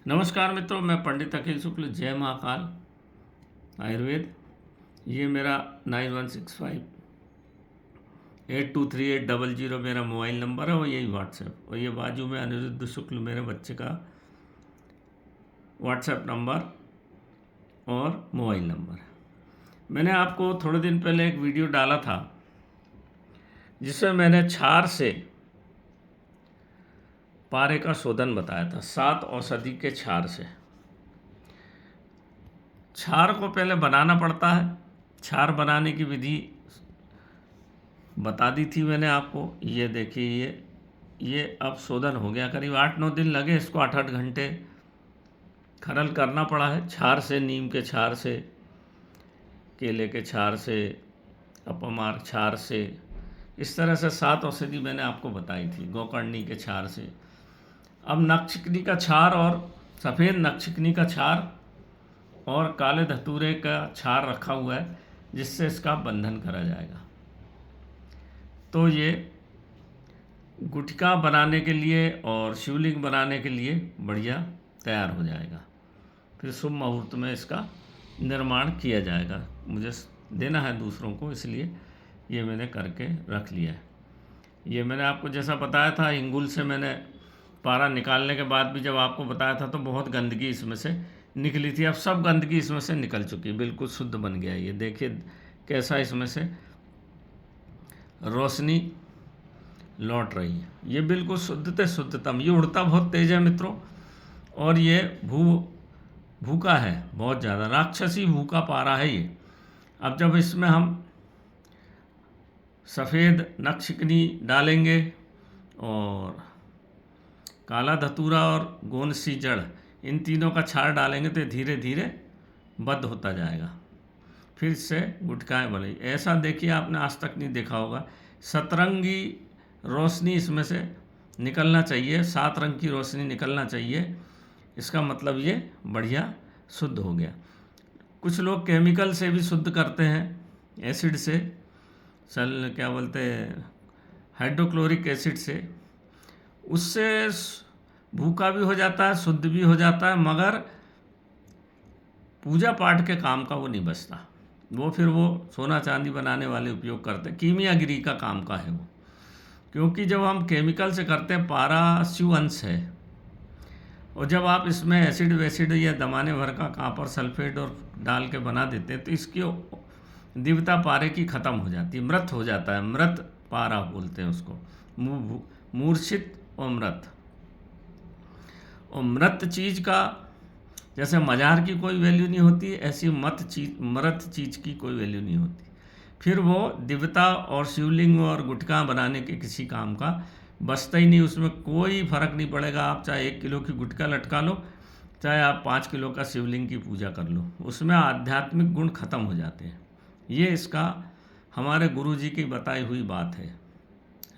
नमस्कार मित्रों, मैं पंडित अखिल शुक्ल, जय महाकाल आयुर्वेद। ये मेरा 9165823800 मेरा मोबाइल नंबर है और यही व्हाट्सएप, और ये बाजू में अनिरुद्ध शुक्ल मेरे बच्चे का व्हाट्सएप नंबर और मोबाइल नंबर है। मैंने आपको थोड़े दिन पहले एक वीडियो डाला था जिसमें मैंने क्षार से पारे का शोधन बताया था, 7 औषधि के क्षार से। क्षार को पहले बनाना पड़ता है, क्षार बनाने की विधि बता दी थी मैंने आपको। ये देखिए, ये अब शोधन हो गया, करीब 8-9 दिन लगे इसको, 8-8 घंटे खरल करना पड़ा है। क्षार से, नीम के क्षार से, केले के क्षार से, अपमार क्षार से, इस तरह से 7 औषधि मैंने आपको बताई थी, गोकर्णी के क्षार से। अब नक्षिकनी का क्षार और सफ़ेद नक्षिकनी का क्षार और काले धतूरे का क्षार रखा हुआ है, जिससे इसका बंधन करा जाएगा। तो ये गुटखा बनाने के लिए और शिवलिंग बनाने के लिए बढ़िया तैयार हो जाएगा। फिर शुभ मुहूर्त में इसका निर्माण किया जाएगा। मुझे देना है दूसरों को, इसलिए ये मैंने करके रख लिया है। ये मैंने आपको जैसा बताया था, इंगुल से मैंने पारा निकालने के बाद भी जब आपको बताया था तो बहुत गंदगी इसमें से निकली थी। अब सब गंदगी इसमें से निकल चुकी है, बिल्कुल शुद्ध बन गया। ये देखिए कैसा इसमें से रोशनी लौट रही है। ये बिल्कुल शुद्धते शुद्धतम। ये उड़ता बहुत तेज है मित्रों, और ये भूखा है बहुत ज़्यादा, राक्षसी भूखा पारा है ये। अब जब इसमें हम सफ़ेद नक्षिकनी डालेंगे और काला धतूरा और गोनसी जड़, इन तीनों का क्षार डालेंगे तो धीरे धीरे बंद होता जाएगा। फिर से गुटखाएँ बने। ऐसा देखिए आपने आज तक नहीं देखा होगा। सतरंगी रोशनी इसमें से निकलना चाहिए, 7 रंग की रोशनी निकलना चाहिए। इसका मतलब ये बढ़िया शुद्ध हो गया। कुछ लोग केमिकल से भी शुद्ध करते हैं, एसिड से, क्या बोलते हैं, हाइड्रोक्लोरिक एसिड से। उससे भूखा भी हो जाता है, शुद्ध भी हो जाता है, मगर पूजा पाठ के काम का वो नहीं बचता। वो फिर वो सोना चांदी बनाने वाले उपयोग करते हैं, कीमियागिरी का काम का है वो। क्योंकि जब हम केमिकल से करते हैं, पारा शिव अंश है, और जब आप इसमें एसिड वैसिड या दमाने भर का कॉपर सल्फेट और डाल के बना देते हैं तो इसकी दिव्यता पारे की ख़त्म हो जाती है, मृत हो जाता है। मृत पारा बोलते हैं उसको, मूर्छित और मृत। और मृत चीज़ का जैसे मजार की कोई वैल्यू नहीं होती, ऐसी मृत चीज़ की कोई वैल्यू नहीं होती। फिर वो दिव्यता और शिवलिंग और गुटखा बनाने के किसी काम का बचता ही नहीं। उसमें कोई फ़र्क नहीं पड़ेगा, आप चाहे 1 किलो की गुटखा लटका लो, चाहे आप 5 किलो का शिवलिंग की पूजा कर लो, उसमें आध्यात्मिक गुण खत्म हो जाते हैं। ये इसका हमारे गुरु जी की बताई हुई बात है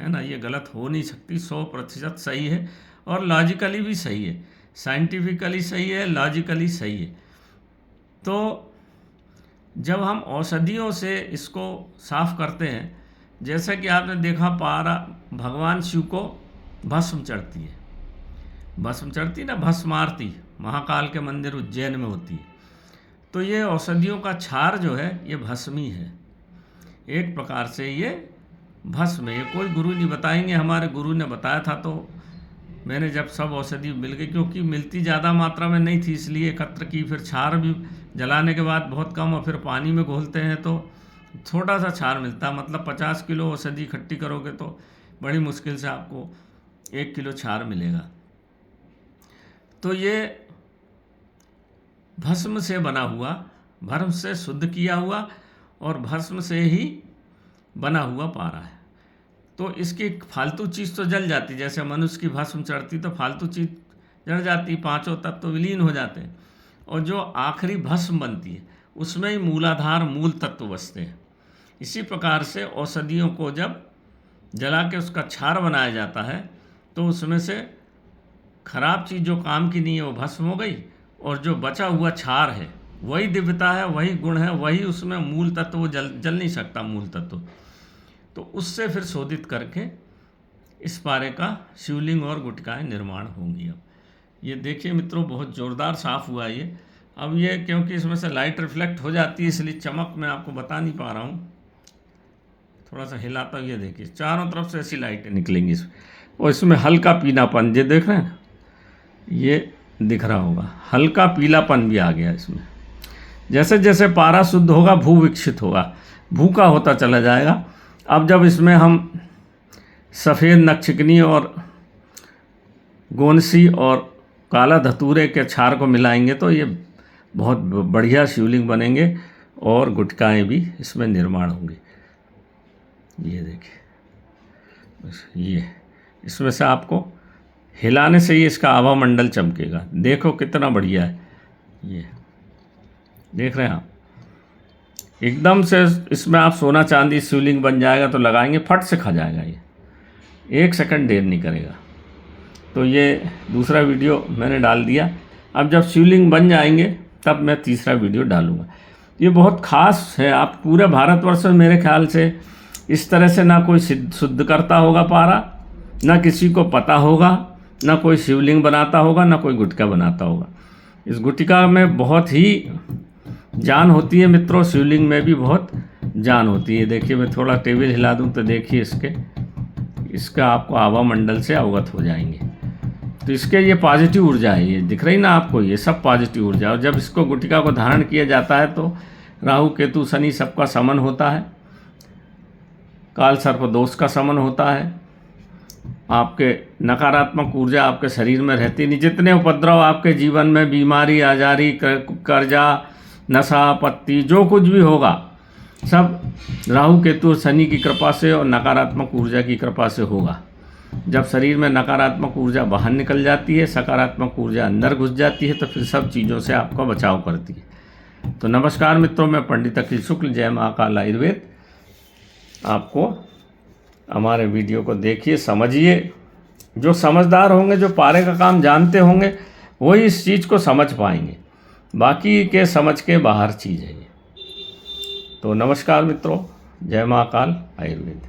ना। ये गलत हो नहीं सकती, 100% सही है और लॉजिकली भी सही है, साइंटिफिकली सही है, लॉजिकली सही है। तो जब हम औषधियों से इसको साफ करते हैं, जैसा कि आपने देखा, पारा भगवान शिव को भस्म चढ़ती है, भस्म चढ़ती ना, भस्म आरती महाकाल के मंदिर उज्जैन में होती है। तो ये औषधियों का क्षार जो है ये भस्मी है, एक प्रकार से ये भस्म है। ये कोई गुरु नहीं बताएंगे, हमारे गुरु ने बताया था। तो मैंने जब सब औषधि मिल गई, क्योंकि मिलती ज़्यादा मात्रा में नहीं थी, इसलिए एकत्र की। फिर क्षार भी जलाने के बाद बहुत कम, और फिर पानी में घोलते हैं तो छोटा सा क्षार मिलता है। मतलब 50 किलो औषधि इकट्ठी करोगे तो बड़ी मुश्किल से आपको 1 किलो क्षार मिलेगा। तो ये भस्म से बना हुआ, भस्म से शुद्ध किया हुआ और भस्म से ही बना हुआ पारा है। तो इसकी फालतू चीज़ तो जल जाती, जैसे मनुष्य की भस्म चढ़ती तो फालतू चीज़ जल जाती, 5 तत्व तो विलीन हो जाते हैं, और जो आखिरी भस्म बनती है उसमें ही मूलाधार मूल तत्व बचते हैं। इसी प्रकार से औषधियों को जब जला के उसका क्षार बनाया जाता है तो उसमें से खराब चीज़ जो काम की नहीं है वो भस्म हो गई, और जो बचा हुआ क्षार है वही दिव्यता है, वही गुण है, वही उसमें मूल तत्व, वो जल नहीं सकता मूल तत्व। तो उससे फिर शोधित करके इस पारे का शिवलिंग और गुटखाएँ निर्माण होंगी। अब ये देखिए मित्रों, बहुत ज़ोरदार साफ़ हुआ ये। अब ये क्योंकि इसमें से लाइट रिफ्लेक्ट हो जाती है, इसलिए चमक मैं आपको बता नहीं पा रहा हूँ। थोड़ा सा हिलाता हूँ, ये देखिए चारों तरफ से ऐसी लाइटें निकलेंगी इसमें, और इसमें हल्का पीलापन, ये देख रहे हैं, ये दिख रहा होगा, हल्का पीलापन भी आ गया इसमें। जैसे जैसे पारा शुद्ध होगा, भू विकसित होगा, भू का होता चला जाएगा। अब जब इसमें हम सफ़ेद नक्षिकनी और गोनसी और काला धतूरे के क्षार को मिलाएंगे तो ये बहुत बढ़िया शिवलिंग बनेंगे और गुटकाएँ भी इसमें निर्माण होंगी। ये देखिए, बस ये इसमें से आपको हिलाने से ही इसका आभा मंडल चमकेगा। देखो कितना बढ़िया है, ये देख रहे हैं आप, एकदम से इसमें आप सोना चांदी शिवलिंग बन जाएगा तो लगाएंगे फट से खा जाएगा, ये 1 सेकंड देर नहीं करेगा। तो ये दूसरा वीडियो मैंने डाल दिया। अब जब शिवलिंग बन जाएंगे तब मैं तीसरा वीडियो डालूँगा। ये बहुत ख़ास है, आप पूरे भारतवर्ष में मेरे ख्याल से इस तरह से ना कोई शुद्ध करता होगा पारा, ना किसी को पता होगा, ना कोई शिवलिंग बनाता होगा, ना कोई गुटका बनाता होगा। इस गुटका में बहुत ही जान होती है मित्रों, शिवलिंग में भी बहुत जान होती है। देखिए मैं थोड़ा टेबल हिला दूं तो देखिए इसका आपको आभा मंडल से अवगत हो जाएंगे। तो इसके ये पॉजिटिव ऊर्जा है, ये दिख रही ना आपको, ये सब पॉजिटिव ऊर्जा। और जब इसको गुटिका को धारण किया जाता है तो राहु केतु शनि सबका समन होता है, काल सर्प दोष का समन होता है, आपके नकारात्मक ऊर्जा आपके शरीर में रहती नहीं। जितने उपद्रव आपके जीवन में, बीमारी, आजारी, कर्जा, नशा, पत्ती, जो कुछ भी होगा, सब राहु केतु और शनि की कृपा से और नकारात्मक ऊर्जा की कृपा से होगा। जब शरीर में नकारात्मक ऊर्जा बाहर निकल जाती है, सकारात्मक ऊर्जा अंदर घुस जाती है, तो फिर सब चीज़ों से आपका बचाव करती है। तो नमस्कार मित्रों, मैं पंडित अखिल शुक्ल, जय महाकाल आयुर्वेद। आपको हमारे वीडियो को देखिए, समझिए। जो समझदार होंगे, जो पारे का काम जानते होंगे, वही इस चीज़ को समझ पाएंगे। बाकी के समझ के बाहर चीज़ है ये। तो नमस्कार मित्रों, जय महाकाल आयुर्वेद।